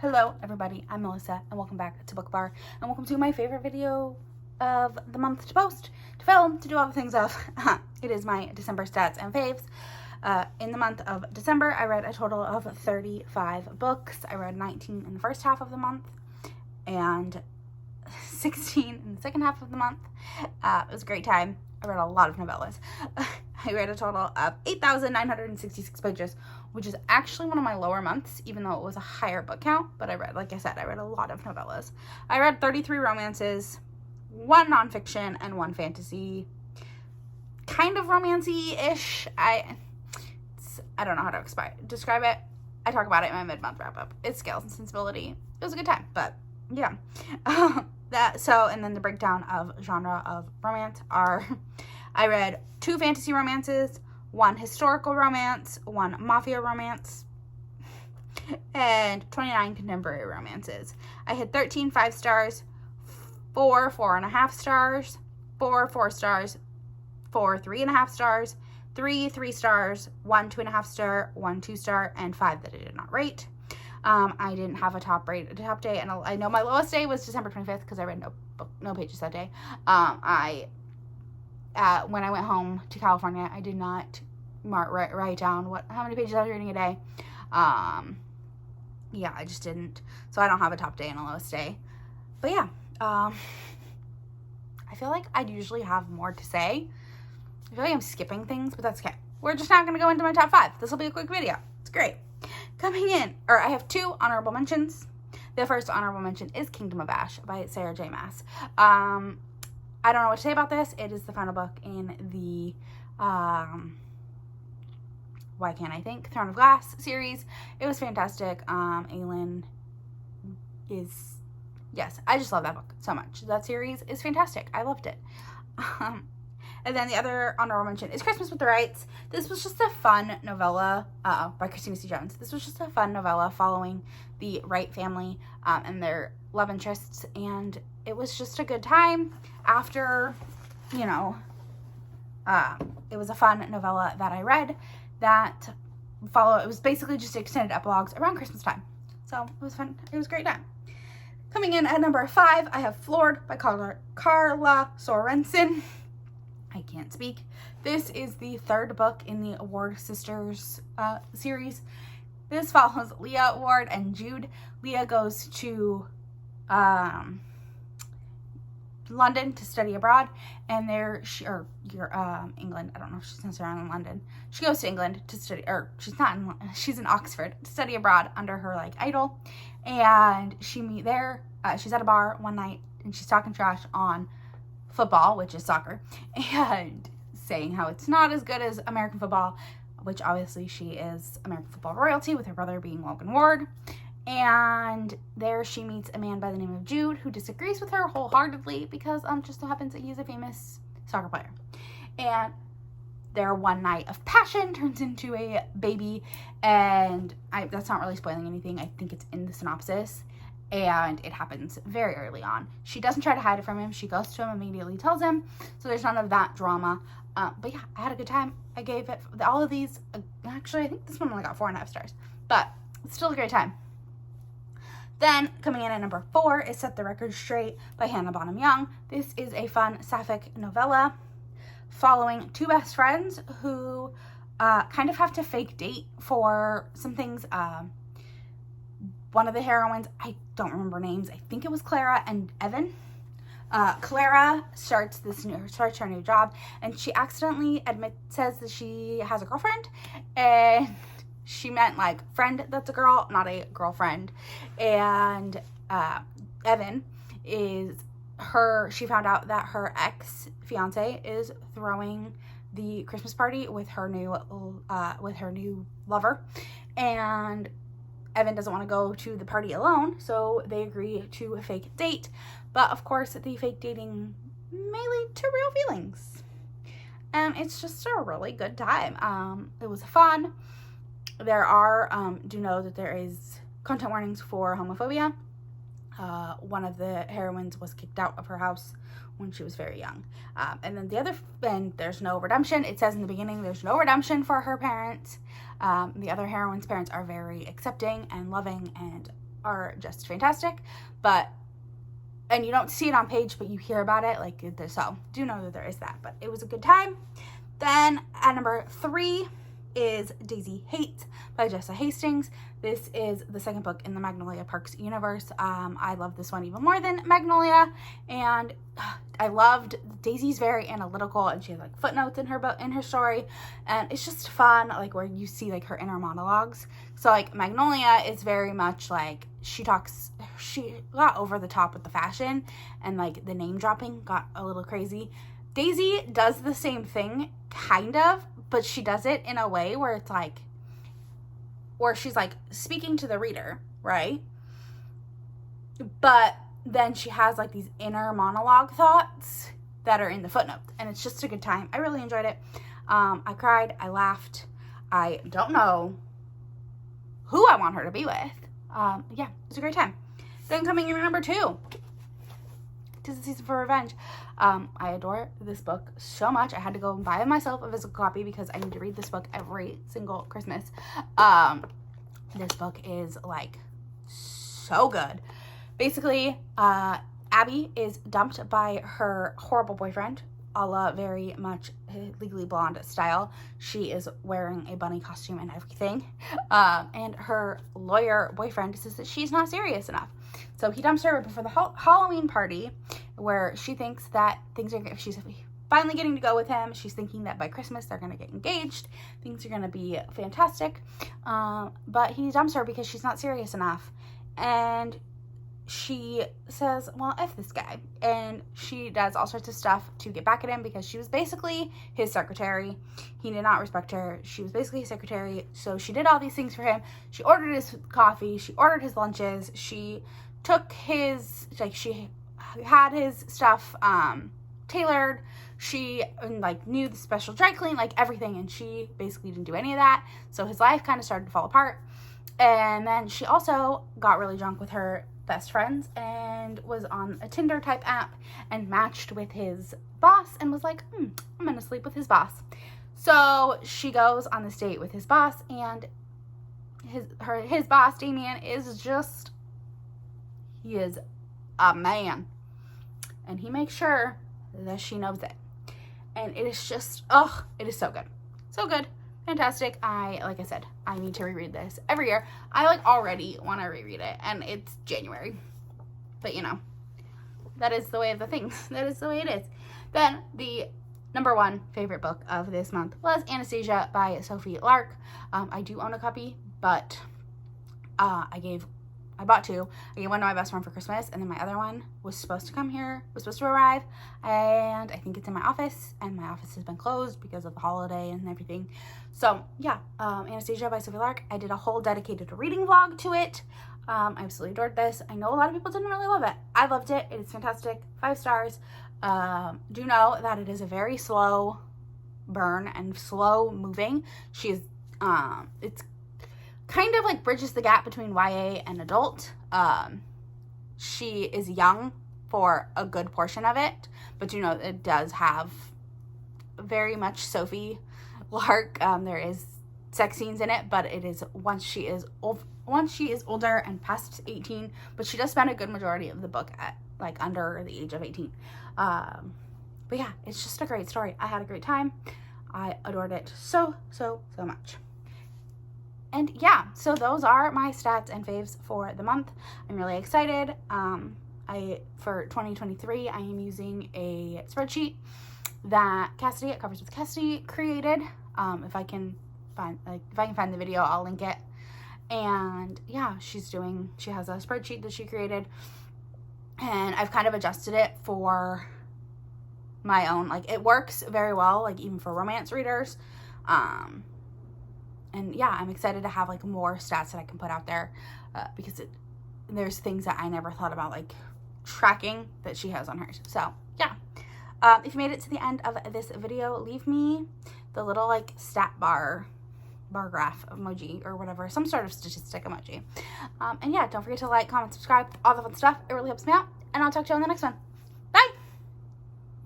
Hello everybody, I'm Melissa and welcome back to Book Bar and welcome to my favorite video of the month to post, to film, to do all the things of. It is my December stats and faves. In the month of December, I read a total of 35 books. I read 19 in the first half of the month and 16 in the second half of the month. It was a great time. I read a lot of novellas. I read a total of 8,966 pages, which is actually one of my lower months, even though it was a higher book count. But I read, like I said, I read a lot of novellas. I read 33 romances, 1 nonfiction, and 1 fantasy. Kind of romancy-ish. I don't know how to describe it. I talk about it in my mid-month wrap-up. It's Scales and Sensibility. It was a good time, but yeah. And then the breakdown of genre of romance are, I read 2 fantasy romances, 1 historical romance, 1 mafia romance, and 29 contemporary romances. I had 13 5 stars, 4 4.5 stars, 4 4 stars, 4 3.5 stars, 3 3 stars, 1 2.5 star, 1 2 star, and 5 that I did not rate. I didn't have a top day, and I know my lowest day was December 25th because I read no pages that day. When I went home to California, I did not write down how many pages I was reading a day. Yeah, I just didn't. So I don't have a top day and a lowest day. But yeah, I feel like I'd usually have more to say. I feel like I'm skipping things, but that's okay. We're just not going to go into my top 5. This will be a quick video. It's great. Coming in, I have 2 honorable mentions. The first honorable mention is Kingdom of Ash by Sarah J. Maas. I don't know what to say about this. It is the final book in the, why can't I think, Throne of Glass series. It was fantastic. Aelin is, yes, I just love that book so much. That series is fantastic. I loved it. And then the other honorable mention is Christmas with the Wrights. This was just a fun novella by Christina C. Jones. This was just a fun novella following the Wright family and their love interests. And it was just a good time after, it was a fun novella that I read that it was basically just extended epilogues around Christmas time. So it was fun. It was a great time. Coming in at number 5, I have Floored by Karla Sorensen. I can't speak. This is the 3rd book in the Ward Sisters series. This follows Leah Ward and Jude. Leah goes to London to study abroad, and England. I don't know if she's necessarily in London. She goes to England to study, or she's in Oxford to study abroad under her idol, and she's at a bar one night and she's talking trash on football, which is soccer, and saying how it's not as good as American football, which obviously she is American football royalty with her brother being Logan Ward. And there she meets a man by the name of Jude who disagrees with her wholeheartedly because just so happens that he's a famous soccer player. And their one night of passion turns into a baby, and that's not really spoiling anything. I think it's in the synopsis. And it happens very early on. She doesn't try to hide it from him. She goes to him, immediately tells him. So there's none of that drama. But yeah, I had a good time. I gave it, all of these, actually, I think this one only got 4.5 stars. But it's still a great time. Then, coming in at number 4 is Set the Record Straight by Bonham-Young. This is a fun sapphic novella following 2 best friends who kind of have to fake date for some things. One of the heroines, I don't remember names. I think it was Clara and Evan. Clara starts her new job, and she accidentally says that she has a girlfriend, and she meant friend that's a girl, not a girlfriend. And Evan she found out that her ex-fiance is throwing the Christmas party with her new lover, and Evan doesn't want to go to the party alone, so they agree to a fake date. But of course, the fake dating may lead to real feelings. And it's just a really good time. It was fun. There are, do know that there is content warnings for homophobia. One of the heroines was kicked out of her house when she was very young. And then there's no redemption. It says in the beginning there's no redemption for her parents. The other heroine's parents are very accepting and loving and are just fantastic. And you don't see it on page, but you hear about it, like, so do know that there is that, but it was a good time. Then at number 3 is Daisy Haites by Jessa Hastings. This is the second book in the Magnolia Parks universe. I love this one even more than Magnolia, and I loved Daisy's very analytical, and she has like footnotes in her book, in her story, and it's just fun, like where you see like her inner monologues. So like Magnolia is very much like she got over the top with the fashion, and like the name dropping got a little crazy. Daisy does the same thing, kind of, but she does it in a way where it's like, where she's like speaking to the reader, right? But then she has like these inner monologue thoughts that are in the footnotes, and it's just a good time. I really enjoyed it. I cried, I laughed. I don't know who I want her to be with. Yeah, it's a great time. Then coming in at number 2, 'Tis the Season for Revenge. I adore this book so much. I had to go and buy myself a physical copy because I need to read this book every single Christmas. This book is like so good. Basically, Abby is dumped by her horrible boyfriend, a la very much Legally Blonde style. She is wearing a bunny costume and everything. And her lawyer boyfriend says that she's not serious enough. So he dumps her before the Halloween party, where she thinks that she's finally getting to go with him. She's thinking that by Christmas they're going to get engaged. Things are going to be fantastic. But he dumps her because she's not serious enough. And she says, well, F this guy. And she does all sorts of stuff to get back at him because she was basically his secretary. He did not respect her. She was basically his secretary. So she did all these things for him. She ordered his coffee. She ordered his lunches. She took his, like, she had his stuff tailored. She, like, knew the special dry clean, like, everything. And she basically didn't do any of that. So his life kind of started to fall apart. And then she also got really drunk with her best friends and was on a Tinder type app and matched with his boss and was like, I'm gonna sleep with his boss. So she goes on this date with his boss, and his boss, Damien, is just, he is a man, and he makes sure that she knows it. And it is just, it is so good. So good. Fantastic. Like I said, I need to reread this every year. I like already want to reread it, and it's January. But you know, that is the way of the things. That is the way it is. Then the number 1 favorite book of this month was Anastasia by Sophie Lark. I do own a copy, but I bought 2. I gave one to my best friend for Christmas, and then my other one was supposed to arrive, and I think it's in my office, and my office has been closed because of the holiday and everything. So yeah, Anastasia by Sophie Lark. I did a whole dedicated reading vlog to it. I absolutely adored this. I know a lot of people didn't really love it. I loved it. It is fantastic. 5 stars. Do know that it is a very slow burn and slow moving. It's kind of like bridges the gap between YA and adult. She is young for a good portion of it, but you know, it does have very much Sophie Lark. There is sex scenes in it, but it is once she is older and past 18, but she does spend a good majority of the book at like under the age of 18. But yeah, it's just a great story. I had a great time. I adored it so much. And yeah, so those are my stats and faves for the month. I'm really excited. For 2023, I am using a spreadsheet that Cassidy at Covers with Cassidy created. If I can find the video, I'll link it. And yeah, she has a spreadsheet that she created, and I've kind of adjusted it for my own, like, it works very well, like even for romance readers. And yeah, I'm excited to have like more stats that I can put out there, because there's things that I never thought about, like tracking, that she has on hers. So yeah, if you made it to the end of this video, leave me the little like stat bar graph emoji or whatever, some sort of statistic emoji. And yeah, don't forget to like, comment, subscribe, all the fun stuff. It really helps me out, and I'll talk to you on the next one.